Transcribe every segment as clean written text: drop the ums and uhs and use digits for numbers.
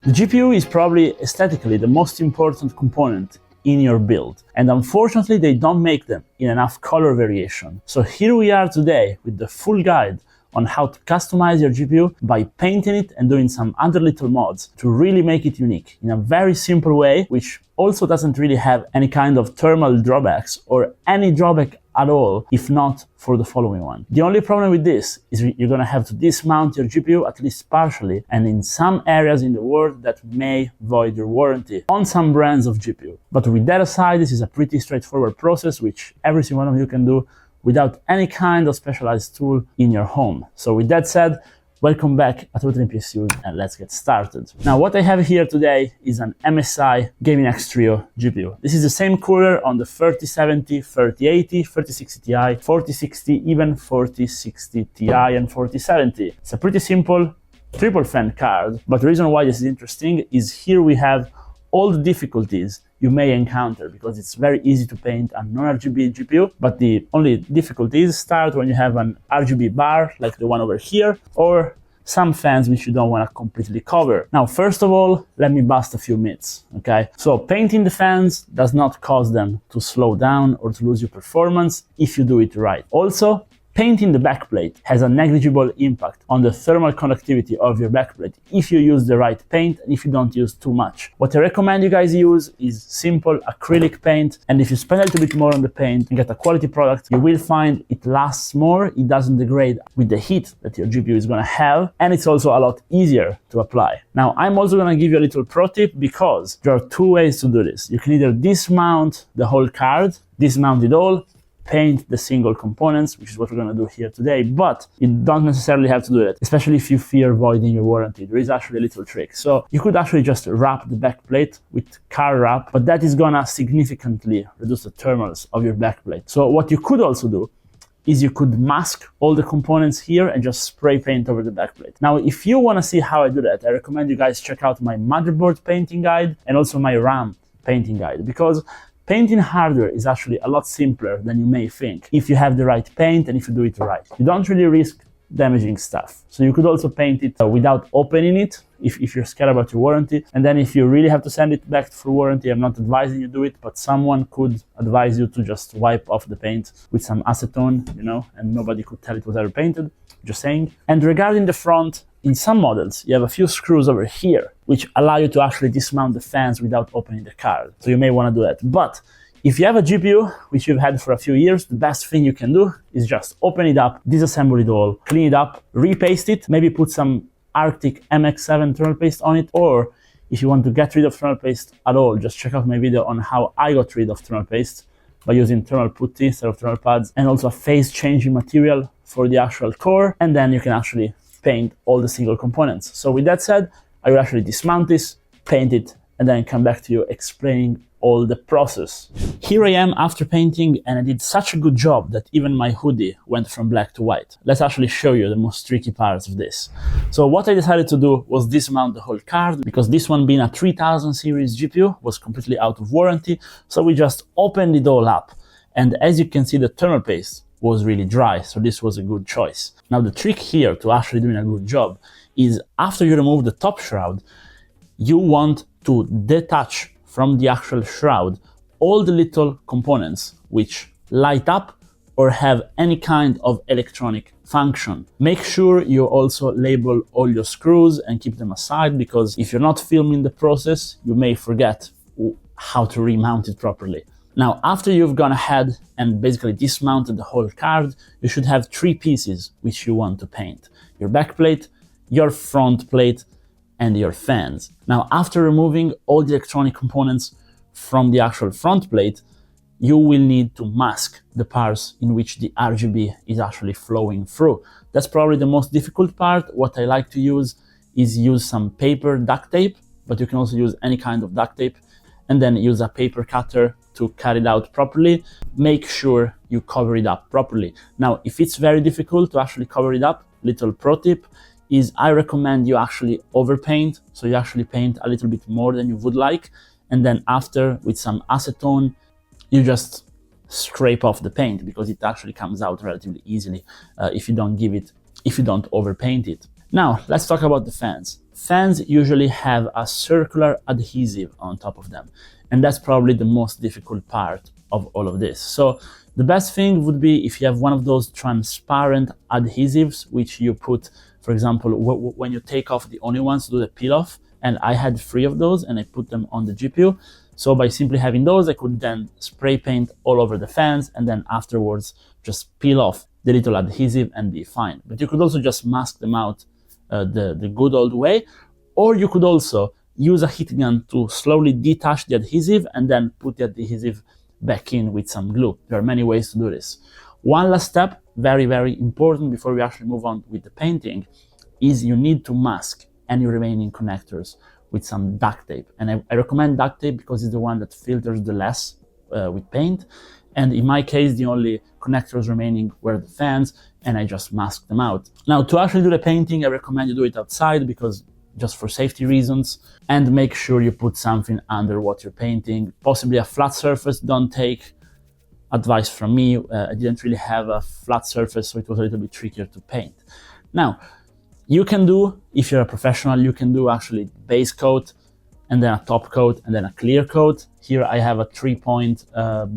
The GPU is probably aesthetically the most important component in your build, and unfortunately they don't make them in enough color variation. So here we are today with the full guide on how to customize your GPU by painting it and doing some other little mods to really make it unique in a very simple way, which also doesn't really have any kind of thermal drawbacks or any drawback at all, if not for the following one. The only problem with this is you're gonna have to dismount your GPU at least partially, and in some areas in the world that may void your warranty on some brands of GPU. But with that aside, this is a pretty straightforward process which every single one of you can do without any kind of specialized tool in your home. So with that said, welcome back at Totally PSUs, and let's get started. Now what I have here today is an MSI Gaming X Trio GPU. This is the same cooler on the 3070, 3080, 3060 Ti, 4060, even 4060 Ti and 4070. It's a pretty simple triple fan card, but the reason why this is interesting is here we have all the difficulties you may encounter, because it's very easy to paint a non-RGB GPU, but the only difficulties start when you have an RGB bar like the one over here, or some fans which you don't want to completely cover. Now, first of all, let me bust a few myths, okay? So painting the fans does not cause them to slow down or to lose your performance if you do it right. Also, painting the backplate has a negligible impact on the thermal conductivity of your backplate if you use the right paint and if you don't use too much. What I recommend you guys use is simple acrylic paint, and if you spend a little bit more on the paint and get a quality product, you will find it lasts more, it doesn't degrade with the heat that your GPU is gonna have, and it's also a lot easier to apply. Now, I'm also gonna give you a little pro tip, because there are two ways to do this. You can either dismount the whole card, dismount it all, paint the single components, which is what we're going to do here today, but you don't necessarily have to do it, especially if you fear voiding your warranty. There is actually a little trick. So you could actually just wrap the backplate with car wrap, but that is going to significantly reduce the thermals of your backplate. So what you could also do is you could mask all the components here and just spray paint over the backplate. Now, if you want to see how I do that, I recommend you guys check out my motherboard painting guide and also my RAM painting guide, because painting hardware is actually a lot simpler than you may think if you have the right paint and if you do it right. You don't really risk damaging stuff. So you could also paint it without opening it if you're scared about your warranty. And then if you really have to send it back for warranty, I'm not advising you do it, but someone could advise you to just wipe off the paint with some acetone, you know, and nobody could tell it was ever painted, just saying. And regarding the front, in some models, you have a few screws over here, which allow you to actually dismount the fans without opening the card. So you may want to do that. But if you have a GPU, which you've had for a few years, the best thing you can do is just open it up, disassemble it all, clean it up, repaste it, maybe put some Arctic MX7 thermal paste on it, or if you want to get rid of thermal paste at all, just check out my video on how I got rid of thermal paste by using thermal putty instead of thermal pads, and also a phase changing material for the actual core, and then you can actually paint all the single components. So with that said, I will actually dismount this, paint it, and then come back to you explaining all the process. Here I am after painting, and I did such a good job that even my hoodie went from black to white. Let's actually show you the most tricky parts of this. So what I decided to do was dismount the whole card, because this one being a 3000 series GPU was completely out of warranty. So we just opened it all up. And as you can see, the thermal paste was really dry, so this was a good choice. Now the trick here to actually doing a good job is after you remove the top shroud, you want to detach from the actual shroud all the little components which light up or have any kind of electronic function. Make sure you also label all your screws and keep them aside, because if you're not filming the process, you may forget how to remount it properly. Now, after you've gone ahead and basically dismounted the whole card, you should have three pieces which you want to paint: your backplate, your front plate, and your fans. Now, after removing all the electronic components from the actual front plate, you will need to mask the parts in which the RGB is actually flowing through. That's probably the most difficult part. What I like to use is use some paper duct tape, but you can also use any kind of duct tape, and then use a paper cutter to cut it out properly. Make sure you cover it up properly. Now, if it's very difficult to actually cover it up, little pro tip is I recommend you actually overpaint. So you actually paint a little bit more than you would like, and then after, with some acetone, you just scrape off the paint, because it actually comes out relatively easily if you don't overpaint it. Now, let's talk about the fans. fans usually have a circular adhesive on top of them. And that's probably the most difficult part of all of this. So the best thing would be if you have one of those transparent adhesives, which you put, for example, when you take off the only ones to do the peel off, and I had 3 of those and I put them on the GPU. So by simply having those, I could then spray paint all over the fans and then afterwards just peel off the little adhesive and be fine. But you could also just mask them out the good old way, or you could also use a heat gun to slowly detach the adhesive and then put the adhesive back in with some glue. There are many ways to do this. One last step, very, very important before we actually move on with the painting, is you need to mask any remaining connectors with some duct tape. And I recommend duct tape because it's the one that filters the less with paint. And in my case, the only connectors remaining were the fans, and I just masked them out. Now, to actually do the painting, I recommend you do it outside because just for safety reasons, and make sure you put something under what you're painting, possibly a flat surface. Don't take advice from me. I didn't really have a flat surface, so it was a little bit trickier to paint. Now, you can do, if you're a professional, you can do actually base coat and then a top coat and then a clear coat. Here I have a 3-point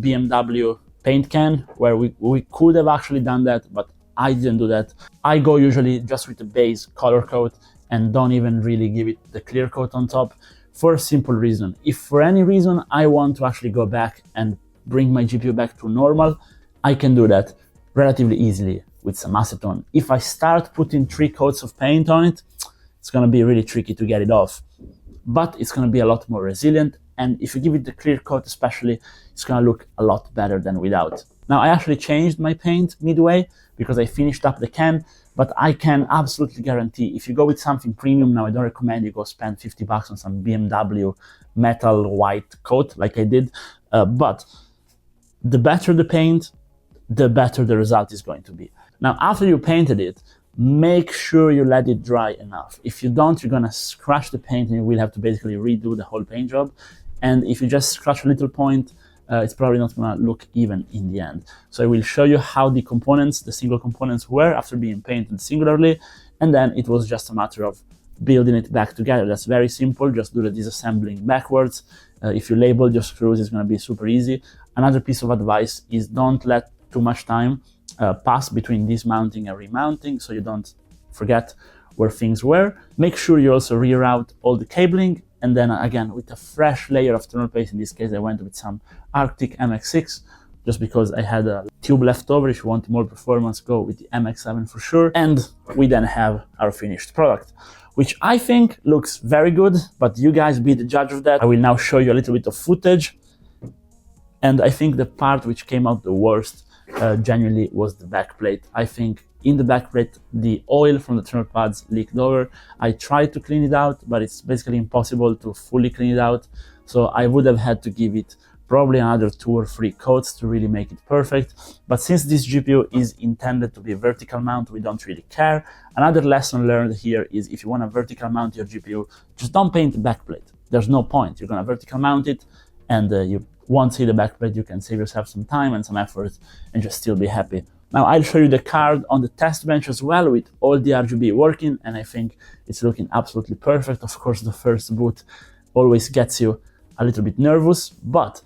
BMW paint can where we could have actually done that, but I didn't do that. I go usually just with the base color coat and don't even really give it the clear coat on top, for a simple reason. If for any reason I want to actually go back and bring my GPU back to normal, I can do that relatively easily with some acetone. If I start putting 3 coats of paint on it, it's gonna be really tricky to get it off, but it's gonna be a lot more resilient. And if you give it the clear coat especially, it's gonna look a lot better than without. Now, I actually changed my paint midway because I finished up the can, but I can absolutely guarantee if you go with something premium, now I don't recommend you go spend $50 on some BMW metal white coat like I did, but the better the paint, the better the result is going to be. Now, after you painted it, make sure you let it dry enough. If you don't, you're gonna scratch the paint and you will have to basically redo the whole paint job. And if you just scratch a little point, it's probably not gonna look even in the end. So I will show you how the components, the single components were after being painted singularly, and then it was just a matter of building it back together. That's very simple, just do the disassembling backwards. If you label your screws, it's gonna be super easy. Another piece of advice is don't let too much time pass between dismounting and remounting, so you don't forget where things were. Make sure you also reroute all the cabling, and then again, with a fresh layer of thermal paste, in this case I went with some Arctic MX6, just because I had a tube left over. If you want more performance, go with the MX7 for sure. And we then have our finished product, which I think looks very good, but you guys be the judge of that. I will now show you a little bit of footage. And I think the part which came out the worst genuinely was the backplate. I think in the backplate, the oil from the thermal pads leaked over. I tried to clean it out, but it's basically impossible to fully clean it out. So I would have had to give it probably another 2 or 3 coats to really make it perfect. But since this GPU is intended to be a vertical mount, we don't really care. Another lesson learned here is if you want to vertical mount your GPU, just don't paint the backplate. There's no point. You're going to vertical mount it and you won't see the backplate. You can save yourself some time and some effort and just still be happy. Now I'll show you the card on the test bench as well with all the RGB working, and I think it's looking absolutely perfect. Of course, the first boot always gets you a little bit nervous, but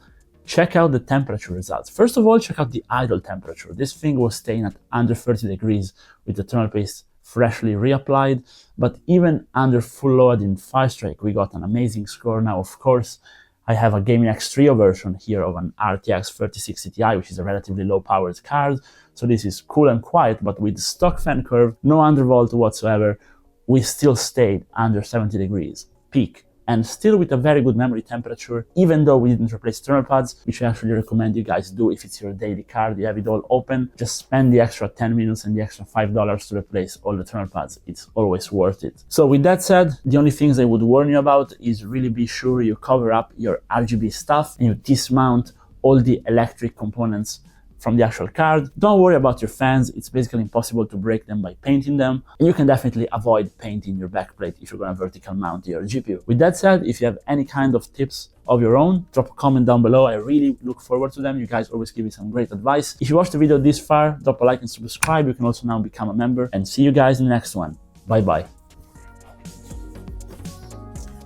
check out the temperature results. First of all, check out the idle temperature. This thing was staying at under 30 degrees with the thermal paste freshly reapplied, but even under full load in Firestrike, we got an amazing score. Now, of course, I have a Gaming X Trio version here of an RTX 3060 Ti, which is a relatively low-powered card. So this is cool and quiet, but with the stock fan curve, no undervolt whatsoever, we still stayed under 70 degrees peak. And still with a very good memory temperature, even though we didn't replace thermal pads, which I actually recommend you guys do if it's your daily card, you have it all open, just spend the extra 10 minutes and the extra $5 to replace all the thermal pads. It's always worth it. So with that said, the only things I would warn you about is really be sure you cover up your RGB stuff and you dismount all the electric components from the actual card. Don't worry about your fans, it's basically impossible to break them by painting them. And you can definitely avoid painting your backplate if you're going to vertical mount your GPU. With that said, if you have any kind of tips of your own, drop a comment down below. I really look forward to them. You guys always give me some great advice. If you watched the video this far, drop a like and subscribe. You can also now become a member, and see you guys in the next one. Bye bye.